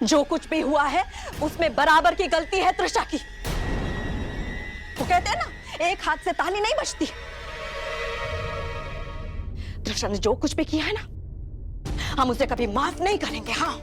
जो कुछ भी हुआ है उसमें बराबर की गलती है तृषा की। वो कहते हैं ना, एक हाथ से ताली नहीं बजती। तृषा ने जो कुछ भी किया है ना, हम उसे कभी माफ नहीं करेंगे। हाँ,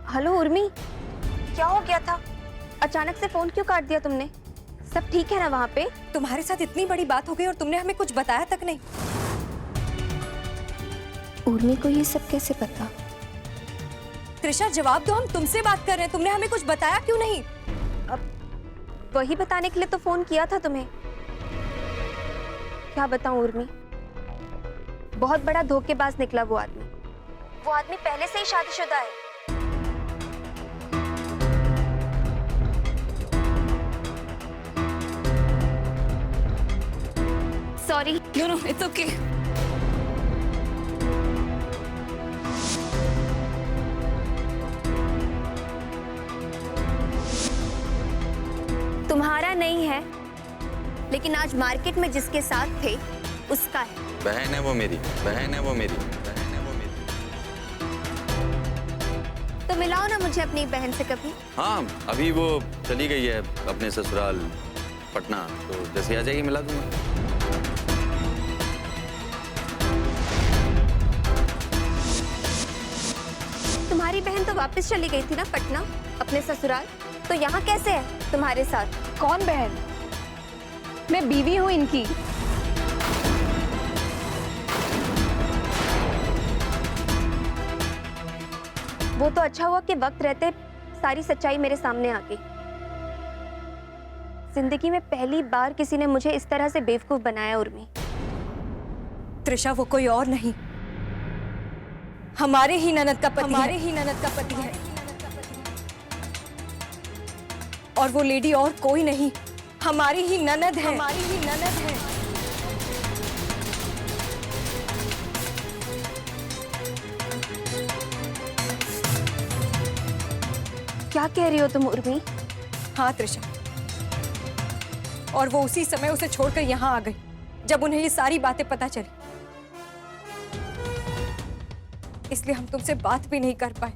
हेलो उर्मी, क्या हो गया था? अचानक से फोन क्यों काट दिया तुमने? सब ठीक है ना वहाँ पे? तुम्हारे साथ इतनी बड़ी बात हो गई और तुमने हमें कुछ बताया तक नहीं। उर्मी को ये सब कैसे पता? त्रिशा जवाब दो, हम तुमसे बात कर रहे हैं, तुमने हमें कुछ बताया क्यों नहीं? अब वही बताने के लिए तो फोन किया था तुम्हें। क्या बताऊं उर्मी, बहुत बड़ा धोखेबाज निकला वो आदमी। वो आदमी पहले से ही शादीशुदा है। Sorry. No no, it's okay. तुम्हारा नहीं है, लेकिन आज मार्केट में जिसके साथ थे उसका है। बहन है वो मेरी, बहन है वो मेरी, बहन है वो मेरी। तो मिलाओ ना मुझे अपनी बहन से कभी। हाँ, अभी वो चली गई है अपने ससुराल पटना, तो जैसे आ जाएगी मिला दूंगा। तुम्हारी बहन तो वापस चली गई थी ना पटना, अपने ससुराल। तो यहाँ कैसे है तुम्हारे साथ? कौन बहन? मैं बीवी हूँ इनकी। वो तो अच्छा हुआ कि वक्त रहते सारी सच्चाई मेरे सामने आ गई। जिंदगी में पहली बार किसी ने मुझे इस तरह से बेवकूफ बनाया उर्मी। त्रिशा वो कोई और नहीं, हमारे ही ननद का पति है। और वो लेडी और कोई नहीं, हमारी ही ननद है। क्या कह रही हो तुम उर्मी? हाँ त्रिशा, और वो उसी समय उसे छोड़कर यहाँ आ गई जब उन्हें ये सारी बातें पता चली। इसलिए हम तुमसे बात भी नहीं कर पाए।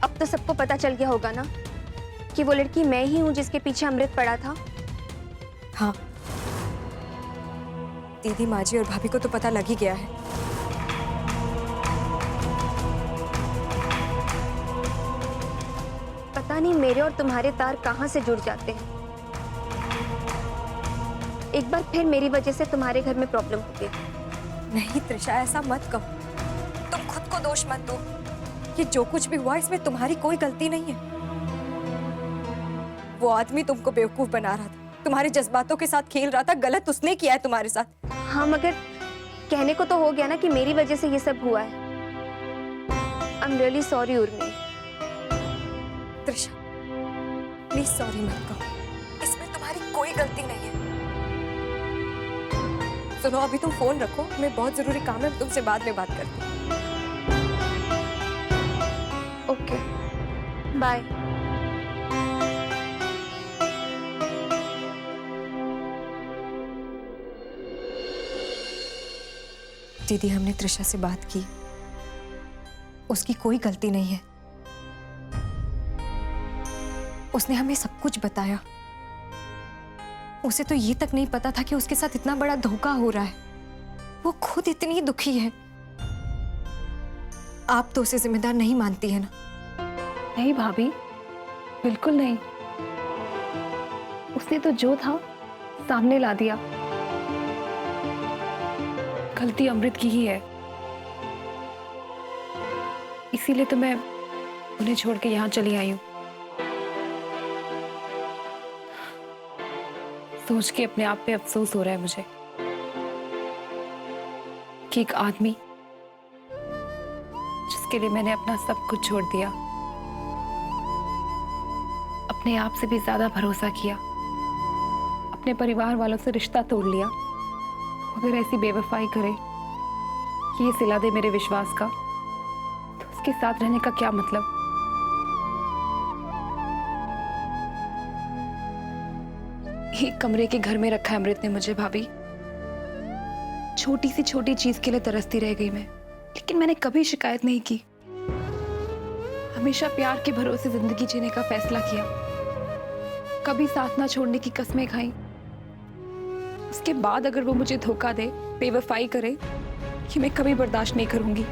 अब तो सबको पता चल गया होगा ना कि वो लड़की मैं ही हूँ जिसके पीछे अमृत पड़ा था। हाँ, दीदी, माजी और भाभी को तो पता लग ही गया है। पता नहीं मेरे और तुम्हारे तार कहाँ से जुड़ जाते हैं। एक बार फिर मेरी वजह से तुम्हारे घर में प्रॉब्लम हो गई। नहीं त्रिशा, ऐसा मत कहो। तुम खुद को दोष मत दो। कि जो कुछ भी हुआ इसमें तुम्हारी कोई गलती नहीं है। वो आदमी तुमको बेवकूफ बना रहा था, तुम्हारे जज्बातों के साथ खेल रहा था। गलत उसने किया है तुम्हारे साथ। हाँ, मगर कहने को तो हो गया ना कि मेरी वजह से ये सब हुआ है। I am really sorry Urmi. Trisha please sorry मत कहो, इसमें तुम्हारी कोई गलती नहीं है। सुनो, अभी तुम फोन रखो, मैं बहुत जरूरी काम है, तुमसे बाद में बात करती हूँ। Okay, bye. दीदी, हमने त्रिशा से बात की, उसकी कोई गलती नहीं है। उसने हमें सब कुछ बताया। उसे तो ये तक नहीं पता था कि उसके साथ इतना बड़ा धोखा हो रहा है। वो खुद इतनी दुखी है। आप तो उसे जिम्मेदार नहीं मानती है ना? नहीं भाभी, बिल्कुल नहीं। उसने तो जो था सामने ला दिया। गलती अमृत की ही है, इसीलिए तो मैं उन्हें छोड़ के यहाँ चली आई हूँ। सोच के अपने आप पे अफसोस हो रहा है मुझे कि एक आदमी जिसके लिए मैंने अपना सब कुछ छोड़ दिया, अपने आप से भी ज्यादा भरोसा किया, अपने परिवार वालों से रिश्ता तोड़ लिया, अगर ऐसी बेवफाई करे कि ये सिला दे मेरे विश्वास का, तो उसके साथ रहने का क्या मतलब। एक कमरे के घर में रखा है अमृत ने मुझे भाभी। छोटी सी छोटी चीज के लिए तरसती रह गई मैं, लेकिन मैंने कभी शिकायत नहीं की। हमेशा प्यार के भरोसे जिंदगी जीने का फैसला किया, कभी साथ ना छोड़ने की कस्में खाई। उसके बाद अगर वो मुझे धोखा दे, बेवफाई करे, कि मैं कभी बर्दाश्त नहीं करूंगी।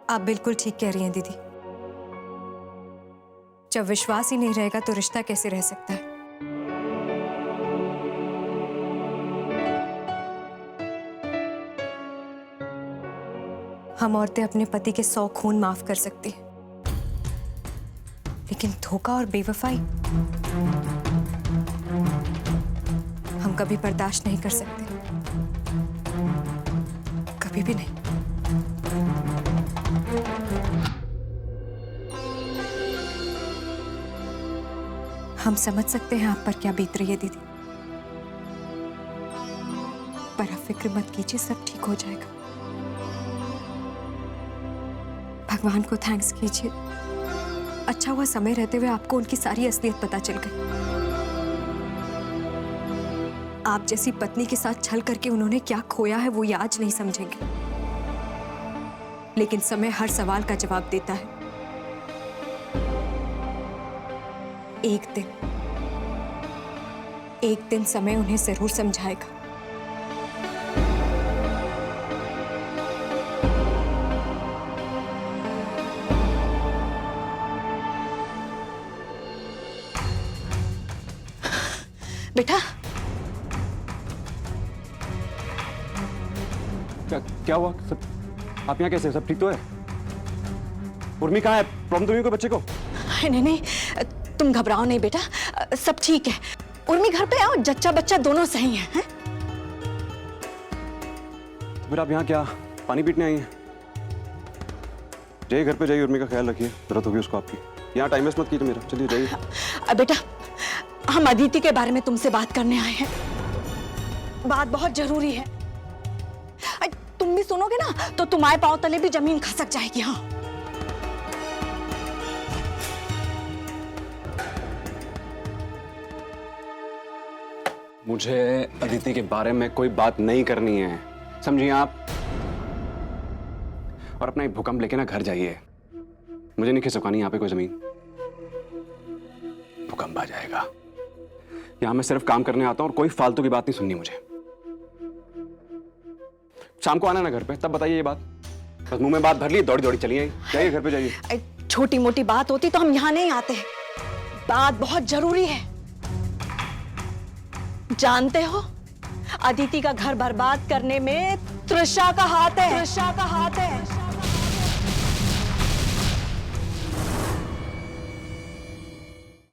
आप बिल्कुल ठीक कह रही हैं दीदी। जब विश्वास ही नहीं रहेगा तो रिश्ता कैसे रह सकता है। हम औरतें अपने पति के 100 खून माफ कर सकती हैं, लेकिन धोखा और बेवफाई हम कभी बर्दाश्त नहीं कर सकते, कभी भी नहीं। हम समझ सकते हैं आप पर क्या बीत रही है दीदी, पर आप फिक्र मत कीजिए, सब ठीक हो जाएगा। भगवान को थैंक्स कीजिए, अच्छा हुआ समय रहते हुए आपको उनकी सारी असलियत पता चल गई। आप जैसी पत्नी के साथ छल करके उन्होंने क्या खोया है वो ये आज नहीं समझेंगे, लेकिन समय हर सवाल का जवाब देता है। एक दिन समय उन्हें जरूर समझाएगा। बेटा, क्या हुआ? सब आप यहाँ कैसे? सब ठीक तो है? उर्मी कहाँ है? प्रॉब्लम तो नहीं कोई बच्चे को? नहीं नहीं, तुम घबराओ नहीं बेटा, सब ठीक है। उर्मी घर पे आओ, जच्चा बच्चा दोनों सही हैं। तो फिर आप यहाँ क्या पानी पीटने आई हैं? जाइए घर पे जाइए, उर्मी का ख्याल रखिए, जरूरत होगी उसको आपकी। यहाँ टाइम वेस्ट मत कीजिए मेरा, चलिए जाइए। बेटा, हम अदिति के बारे में तुमसे बात करने आए हैं, बात बहुत जरूरी है। तुम भी सुनोगे ना तो तुम्हारे पांव तले भी जमीन खसक जाएगी। हाँ, मुझे अदिति के बारे में कोई बात नहीं करनी है, समझिए आप। और अपना एक भूकंप लेके ना घर जाइए, मुझे नहीं खिसकानी यहाँ पे कोई जमीन। भूकंप आ जाएगा। यहाँ मैं सिर्फ काम करने आता हूँ और कोई फालतू की बात नहीं सुननी मुझे। शाम को आना ना घर पे, तब बताइए ये बात। बस मुंह में बात भर ली, दौड़ी दौड़ी चली आई। जाइए घर पे जाइए। छोटी मोटी बात होती तो हम यहाँ नहीं आते, बात बहुत जरूरी है। जानते हो, अदिति का घर बर्बाद करने में तृषा का हाथ है। तृषा का हाथ है।